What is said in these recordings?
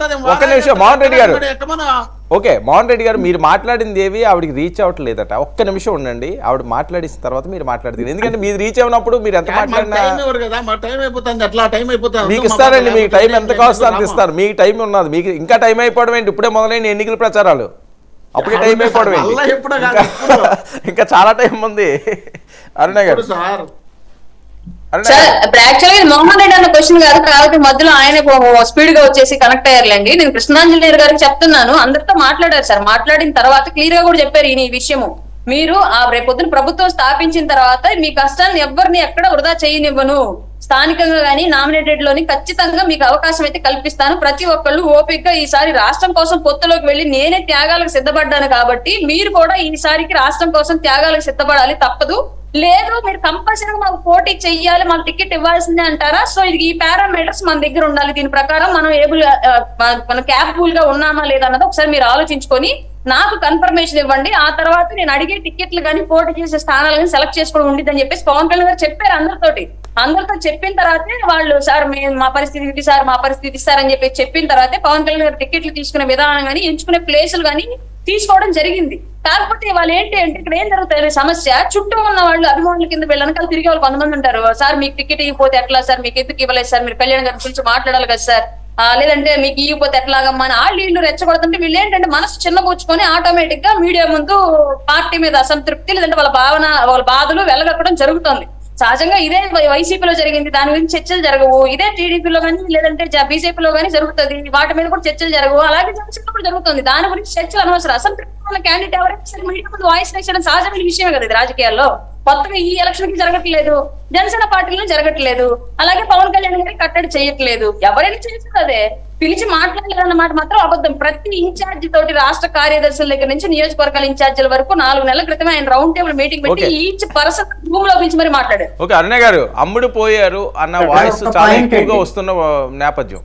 ఒక్క నిమిషం మోహన్ రెడ్డి గారు, ఓకే మోహన్ రెడ్డి గారు, మీరు మాట్లాడింది ఏవి ఆవిడకి రీచ్ అవ్వట్లేదట. ఒక్క నిమిషం ఉండండి, ఆవిడ మాట్లాడిన తర్వాత మీరు మాట్లాడతారు. ఎందుకంటే మీరు రీచ్ అయినప్పుడు మీరు ఎంత మాట్లాడినా మీకు ఇస్తారండి. మీకు టైం ఎంత కాస్ట్ అంత ఇస్తారు. మీకు టైం ఉన్నది. మీకు ఇంకా టైం అయిపోవడం ఏంటి? ఇప్పుడే మొదలైన ఎన్నికల ప్రచారాలు, అప్పుడే టైం అయిపోవడం ఏంటి? ఇంకా చాలా టైం ఉంది. అరుణ గారు, యాక్చువల్గా మోహన్ రెడ్డి అన్న క్వశ్చన్ కాదు, కాబట్టి మధ్యలో ఆయన స్పీడ్ గా వచ్చేసి కనెక్ట్ అయ్యారులేండి. నేను కృష్ణాంజలి గారికి చెప్తున్నాను, అందరితో మాట్లాడారు సార్. మాట్లాడిన తర్వాత క్లియర్ గా కూడా చెప్పారు ఈ విషయము. మీరు ఆ రేపొద్దున ప్రభుత్వం స్థాపించిన తర్వాత మీ కష్టాన్ని ఎవరిని ఎక్కడ వృధా చేయనివ్వను, స్థానికంగా గానీ నామినేటెడ్ లోని ఖచ్చితంగా మీకు అవకాశం అయితే కల్పిస్తాను. ప్రతి ఒక్కళ్ళు ఓపిక ఈసారి రాష్ట్రం కోసం పొత్తులోకి వెళ్లి నేనే త్యాగాలకు సిద్ధపడ్డాను, కాబట్టి మీరు కూడా ఈసారికి రాష్ట్రం కోసం త్యాగాలకు సిద్ధపడాలి, తప్పదు. లేదు మీరు కంపల్సరీగా మాకు పోటీ చెయ్యాలి, మాకు టికెట్ ఇవ్వాల్సిందే అంటారా? సో ఇది ఈ పారామీటర్స్ మన దగ్గర ఉండాలి. దీని ప్రకారం మనం మనం క్యాపబుల్ గా ఉన్నామా లేదా అన్నది ఒకసారి మీరు ఆలోచించుకొని నాకు కన్ఫర్మేషన్ ఇవ్వండి. ఆ తర్వాత నేను అడిగే టికెట్లు కానీ పోటీ చేసే స్థానాలు కానీ సెలెక్ట్ చేసుకోవడం ఉండిద్ది అని చెప్పేసి పవన్ కళ్యాణ్ గారు చెప్పారు అందరితో చెప్పిన తర్వాతే వాళ్ళు సార్ మా పరిస్థితి ఇది సార్, మా పరిస్థితి సార్ అని చెప్పి చెప్పిన తర్వాతే పవన్ కళ్యాణ్ గారు టికెట్లు తీసుకునే విధానం కానీ ఎంచుకునే ప్లేసులు కానీ తీసుకోవడం జరిగింది. కాకపోతే వాళ్ళు ఏంటి అంటే ఇక్కడ ఏం జరుగుతుంది సమస్య, చుట్టూ ఉన్న వాళ్ళు అభిమానుల కింద వెళ్ళనకాల తిరిగే వాళ్ళు కొంతమంది ఉంటారు. సార్ మీకు టికెట్ ఇవ్వకపోతే ఎట్లా సార్, మీకు ఎందుకు ఇవ్వలేదు సార్, మీరు కళ్యాణ్ గారి గురించి మాట్లాడాలి కదా సార్, లేదంటే మీకు ఇవ్వకపోతే ఎట్లాగమ్మా అని వాళ్ళు వీళ్ళు రెచ్చగొడుతుంటే వీళ్ళు ఏంటంటే మనసు చిన్నబుచ్చుకొని ఆటోమేటిక్ గా మీడియా ముందు పార్టీ మీద అసంతృప్తి లేదంటే వాళ్ళ బాధలు వెళ్ళగక్కడం జరుగుతుంది. సహజంగా ఇదే వైసీపీలో జరిగింది, దాని గురించి చర్చలు జరగవు. ఇదే టీడీపీలో కానీ లేదంటే బీజేపీలో కానీ జరుగుతుంది, వాటి మీద కూడా చర్చలు జరగవు. అలాగే జనసేన కూడా జరుగుతుంది, దాని గురించి చర్చలు అనవసరం. అసంతృప్తి ఉన్న క్యాండిడేట్ ఎవరైతే మీడియా ముందు వాయిస్ రేయడం సహజమైన విషయమే కదా ఇది రాజకీయాల్లో. కొత్తగా ఈ ఎలక్షన్ కి జరగట్లేదు, జనసేన పార్టీలో జరగట్లేదు, అలాగే పవన్ కళ్యాణ్ గారికి కట్టడి చేయట్లేదు. ఎవరైనా చేస్తుంది అదే, పిలిచి మాట్లాడలేదన్నమాట మాత్రం అబద్ధం. ప్రతి ఇన్ఛార్జి తోటి రాష్ట్ర కార్యదర్శుల దగ్గర నుంచి నియోజకవర్గాల ఇన్ఛార్జీల వరకు 4 నెలల క్రితమే ఆయన రౌండ్ టేబుల్ మీటింగ్ పెట్టి ఈచ్ పర్సన్ రూమ్ లో పిలిచి మరి మాట్లాడారు. ఓకే అరుణ గారు, అమ్ముడు పోయారు అన్న వాయిస్ చాలా ఎక్కువగా వస్తున్న నేపథ్యం.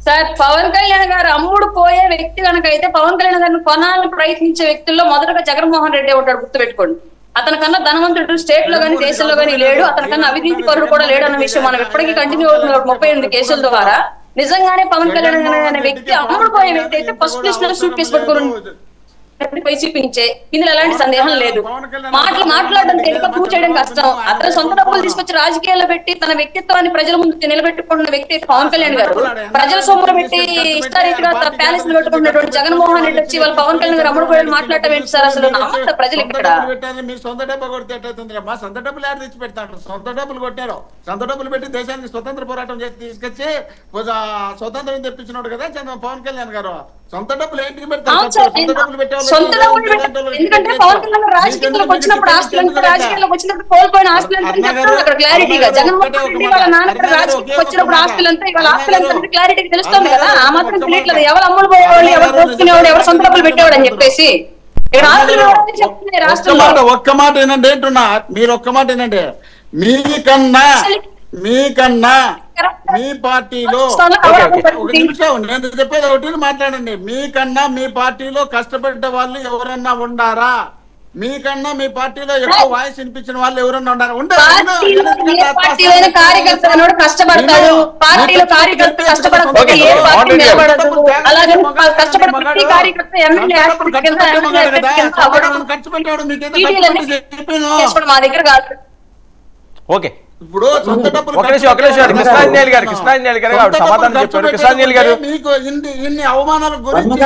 సార్ పవన్ కళ్యాణ్ గారు అమ్ముడు పోయే వ్యక్తి కనుక అయితే పవన్ కళ్యాణ్ గారిని కొనాలని ప్రయత్నించే వ్యక్తుల్లో మొదటగా జగన్మోహన్ రెడ్డి ఉంటాడు, గుర్తుపెట్టుకోండి. అతనికన్నా ధనవంతుడు స్టేట్ లో కానీ దేశంలో కానీ లేడు, అతనికన్నా అవినీతి పరుడు కూడా లేడు అన్న విషయం మనం ఎప్పటికీ కంటిన్యూ అవుతుంది 38 కేసుల ద్వారా. నిజంగానే పవన్ కళ్యాణ్ అనే వ్యక్తి అమ్ముడు పోయే వ్యక్తి అయితే ఫస్ట్ లిస్ట్ లో సూట్ కేసు పట్టుకుని వైసీపీ నుంచే, ఇందులో ఎలాంటి సందేహం లేదు. మాట్లాడడం తెలియక ప్రూవ్ చేయడం కష్టం. అతను సొంత డబ్బులు తీసుకొచ్చి రాజకీయాల్లో పెట్టి తన వ్యక్తిత్వాన్ని ప్రజల ముందు నిలబెట్టుకున్న వ్యక్తి అయితే పవన్ కళ్యాణ్ గారు. ప్రజల సొమ్ములు పెట్టి ఇష్టారీతిగా తన ప్యాలెస్ లు పెట్టుకున్నటువంటి జగన్మోహన్ రెడ్డి వచ్చి వాళ్ళు పవన్ కళ్యాణ్ గారు అమ్ముడు పోయి మాట్లాడటం ఏంటి సార్? అసలు నమ్మంత ప్రజలు ఇక్కడ మీరు సొంత డబ్బు కొడితే ఎట్లవుతుందిరా? సొంత డబ్బులు యాడ్ తెచ్చి పెడతాడు. సొంత డబ్బులు కొట్టారు, సొంత డబ్బులు పెట్టి దేశానికి స్వతంత్ర పోరాటం చేసి తీసుకొచ్చి స్వతంత్రం తెప్పించినాడు కదా పవన్ కళ్యాణ్ గారు. సొంత డబ్బులు ఏంటికి పెడతారు? సొంత డబ్బులు పెట్టేవాళ్ళు ఎందుకంటే పవన్ కళ్యాణ్ రాజకీయాల్లోకి వచ్చినప్పుడు రాజకీయాల్లోకి వచ్చినప్పుడు కోల్పోయిన ఆస్తులంతా అక్కడ క్లారిటీగా జగన్మోహన్ రెడ్డి వాళ్ళ నాన్న రాజకీయాలకు వచ్చినప్పుడు ఆస్తులంతా ఇవాళ ఆస్తులంతా క్లారిటీగా తెలుస్తుంది కదా. ఆ మాత్రం తెలియట్లేదు ఎవరు అమ్ముడు పోయేవాళ్ళు, ఎవరు దోచుకునేవాడు, ఎవరు సొంత డబ్బులు పెట్టేవాడు అని చెప్పేసి. ఒక్క మాట ఏంటంటే ఏంటున్నా, మీరు ఒక్క మాట ఏంటంటే మీకన్నా మీ పార్టీలో ఒక నిమిషం నేను చెప్పేది ఒకటి మాట్లాడండి. మీకన్నా మీ పార్టీలో కష్టపడ్డ వాళ్ళు ఎవరన్నా ఉండారా? మీకన్నా మీ పార్టీలో ఎక్కువ వాయిస్ వినిపించిన వాళ్ళు ఎవరన్నా ఉండారా? ఖర్చు పెట్టాడు మా దగ్గర కాదు. ఓకే ఇప్పుడు సొంత డబ్బులు కృష్ణాంజలి గారు సమాధానం చెప్పారు. కృష్ణాంజలి గారు మీకు ఇన్ని అవమానాలకు గురించి